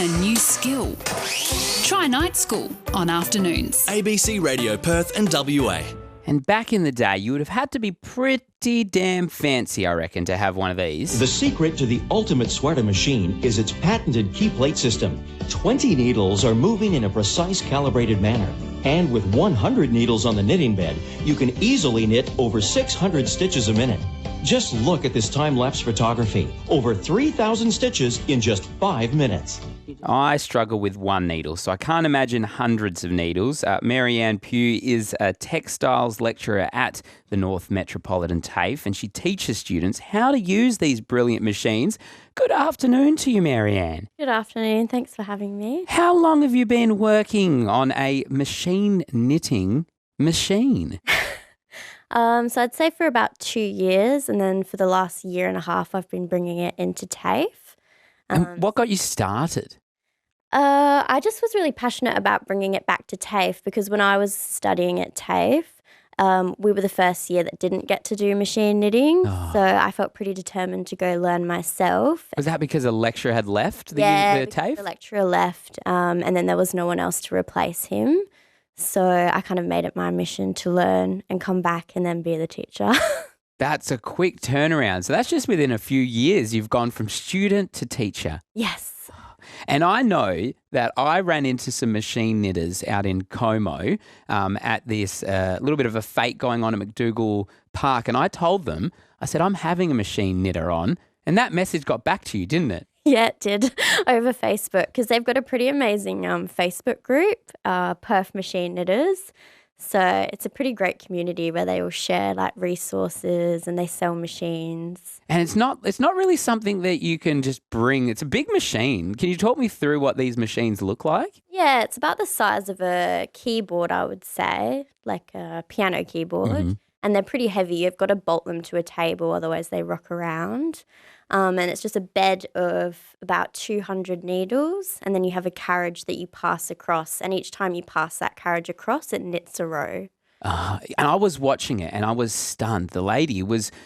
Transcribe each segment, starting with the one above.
a new skill. Try night school on afternoons. ABC Radio Perth and WA. And back in the day, you would have had to be pretty damn fancy, I reckon, to have one of these. The secret to the ultimate sweater machine is its patented key plate system. 20 needles are moving in a precise calibrated manner. And with 100 needles on the knitting bed, you can easily knit over 600 stitches a minute. Just look at this time-lapse photography. Over 3,000 stitches in just 5 minutes. I struggle with one needle, so I can't imagine hundreds of needles. Mariaan Pugh is a textiles lecturer at the North Metropolitan TAFE, and she teaches students how to use these brilliant machines. Good afternoon to you, Mariaan. Good afternoon. Thanks for having me. How long have you been working on a machine knitting machine? So I'd say for about 2 years, and then for the last year and a half, I've been bringing it into TAFE. And what got you started? I just was really passionate about bringing it back to TAFE because when I was studying at TAFE, we were the first year that didn't get to do machine knitting. So I felt pretty determined to go learn myself. Was that because a lecturer had left the TAFE? The lecturer left, and then there was no one else to replace him. So I kind of made it my mission to learn and come back and then be the teacher. That's a quick turnaround. So that's just within a few years you've gone from student to teacher. Yes. And I know that I ran into some machine knitters out in Como at this little bit of a fete going on at McDougall Park. And I told them, I said, I'm having a machine knitter on. And that message got back to you, didn't it? Yeah, it did, over Facebook, because they've got a pretty amazing Facebook group, Perth Machine Knitters. So it's a pretty great community where they all share like resources and they sell machines. And it's not really something that you can just bring. It's a big machine. Can you talk me through what these machines look like? Yeah, it's about the size of a keyboard, I would say, like a piano keyboard. Mm-hmm. And they're pretty heavy. You've got to bolt them to a table, otherwise they rock around. And it's just a bed of about 200 needles, and then you have a carriage that you pass across, and each time you pass that carriage across, it knits a row. And I was watching it and I was stunned. The lady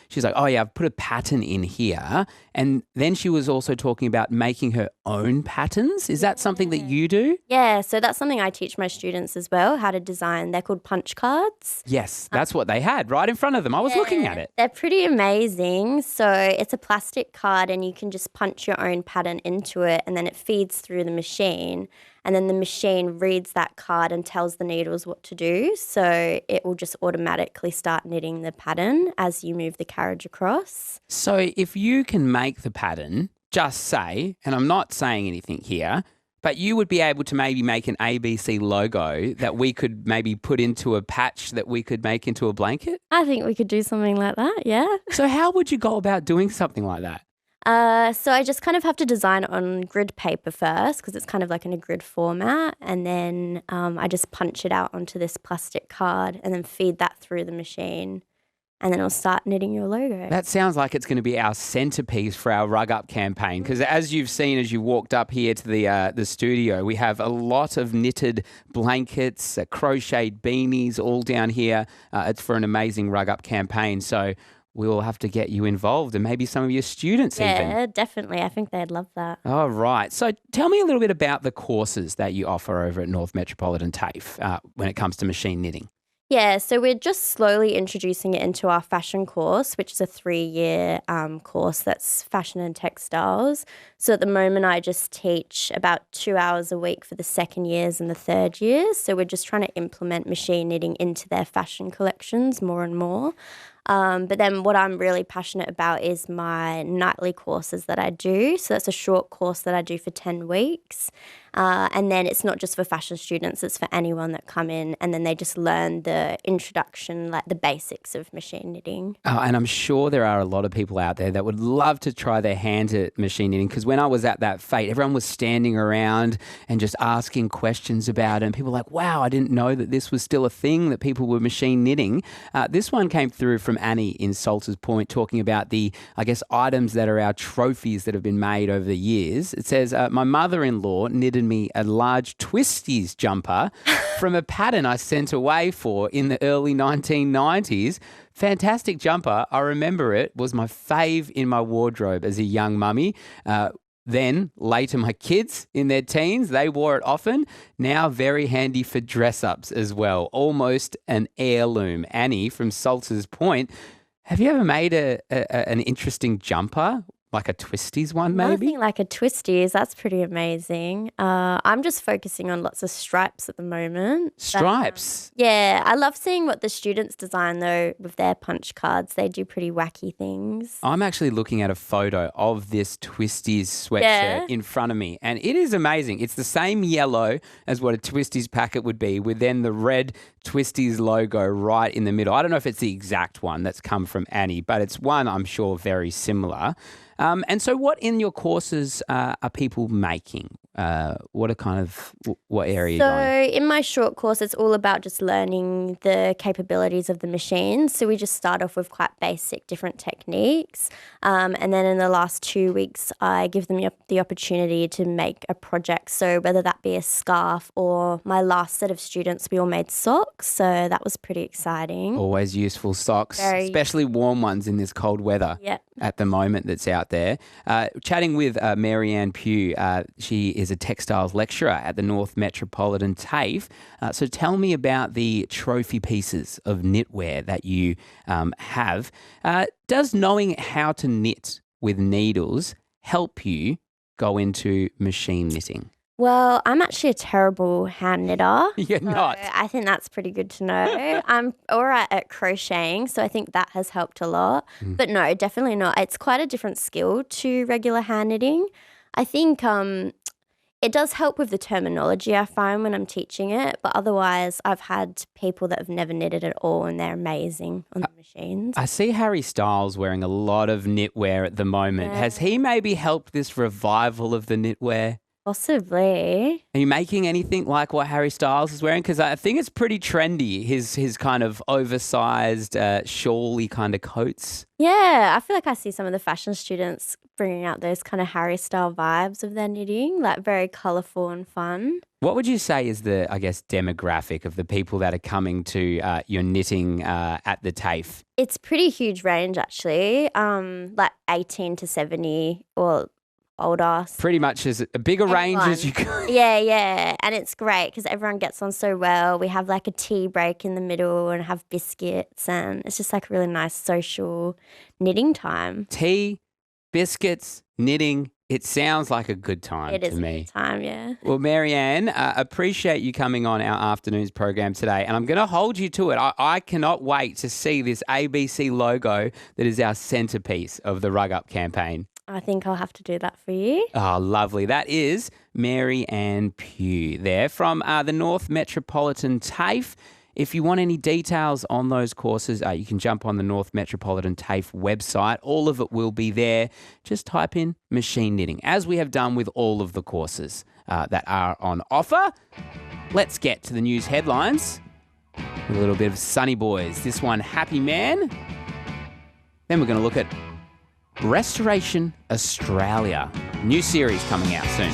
she's like, oh yeah, I've put a pattern in here. And then she was also talking about making her own patterns. Is that something that you do? Yeah, so that's something I teach my students as well, how to design. They're called punch cards. Yes, that's what they had right in front of them. I was looking at it. They're pretty amazing. So it's a plastic card and you can just punch your own pattern into it and then it feeds through the machine. And then the machine reads that card and tells the needles what to do. So it will just automatically start knitting the pattern as you move the carriage across. So if you can make the pattern, just say, and I'm not saying anything here, but you would be able to maybe make an ABC logo that we could maybe put into a patch that we could make into a blanket? I think we could do something like that, yeah. So how would you go about doing something like that? So I just kind of have to design it on grid paper first because it's kind of like in a grid format, and then I just punch it out onto this plastic card and then feed that through the machine, and then it'll start knitting your logo. That sounds like it's going to be our centerpiece for our Rug Up campaign because as you've seen as you walked up here to the studio, we have a lot of knitted blankets, crocheted beanies all down here. It's for an amazing Rug Up campaign, so we will have to get you involved and maybe some of your students even. Yeah, definitely. I think they'd love that. All right. So tell me a little bit about the courses that you offer over at North Metropolitan TAFE when it comes to machine knitting. Yeah, so we're just slowly introducing it into our fashion course, which is a 3-year course that's fashion and textiles. So at the moment, I just teach about 2 hours a week for the second years and the third years. So we're just trying to implement machine knitting into their fashion collections more and more. But then what I'm really passionate about is my nightly courses that I do. So that's a short course that I do for 10 weeks. And then it's not just for fashion students, it's for anyone that come in and then they just learn the introduction, like the basics of machine knitting. And I'm sure there are a lot of people out there that would love to try their hand at machine knitting because when I was at that fete, everyone was standing around and just asking questions about it. And people were like, wow, I didn't know that this was still a thing, that people were machine knitting. This one came through from Annie in Salters Point talking about the, I guess, items that are our trophies that have been made over the years. It says, my mother-in-law knitted me a large Twisties jumper from a pattern I sent away for in the early 1990s. Fantastic jumper. I remember it was my fave in my wardrobe as a young mummy. Then later, my kids in their teens, they wore it often. Now very handy for dress-ups as well. Almost an heirloom. Annie from Salters Point, have you ever made an interesting jumper? Like a twisties one, maybe? Nothing like a twisties. That's pretty amazing. I'm just focusing on lots of stripes at the moment. Stripes? Yeah, I love seeing what the students design, though, with their punch cards. They do pretty wacky things. I'm actually looking at a photo of this twisties sweatshirt in front of me, and it is amazing. It's the same yellow as what a twisties packet would be, with then the red twisties logo right in the middle. I don't know if it's the exact one that's come from Annie, but it's one I'm sure very similar. And so what in your courses are people making? What area So are you going? in my short course, it's all about just learning the capabilities of the machine. So we just start off with quite basic different techniques. And then in the last 2 weeks, I give them the opportunity to make a project. So whether that be a scarf or my last set of students, we all made socks. So that was pretty exciting. Always useful socks, especially warm ones in this cold weather at the moment that's out there. Chatting with Mariaan Pugh, she is a textiles lecturer at the North Metropolitan TAFE. So tell me about the trophy pieces of knitwear that you have. Does knowing how to knit with needles help you go into machine knitting? Well, I'm actually a terrible hand knitter. You're not. I think that's pretty good to know. I'm all right at crocheting, so I think that has helped a lot. But no, definitely not. It's quite a different skill to regular hand knitting. I think it does help with the terminology, I find, when I'm teaching it. But otherwise, I've had people that have never knitted at all, and they're amazing on the machines. I see Harry Styles wearing a lot of knitwear at the moment. Has he maybe helped this revival of the knitwear? Possibly. Are you making anything like what Harry Styles is wearing? Because I think it's pretty trendy, his kind of oversized, shawl-y kind of coats. Yeah, I feel like I see some of the fashion students bringing out those kind of Harry style vibes of their knitting, like very colourful and fun. What would you say is the, I guess, demographic of the people that are coming to your knitting at the TAFE? It's pretty huge range, actually, like 18 to 70 or older. Pretty much as a bigger range as you can. Yeah. And it's great because everyone gets on so well. We have like a tea break in the middle and have biscuits, and it's just like a really nice social knitting time. Tea, biscuits, knitting. It sounds like a good time to me. It is a good time, yeah. Well, Mariaan, appreciate you coming on our afternoons program today, and I'm going to hold you to it. I cannot wait to see this ABC logo that is our centrepiece of the Rug Up campaign. I think I'll have to do that for you. Oh, lovely. That is Mariaan Pugh there from the North Metropolitan TAFE. If you want any details on those courses, you can jump on the North Metropolitan TAFE website. All of it will be there. Just type in machine knitting, as we have done with all of the courses that are on offer. Let's get to the news headlines with a little bit of Sunny Boys. This one, Happy Man. Then we're going to look at Restoration Australia. New series coming out soon.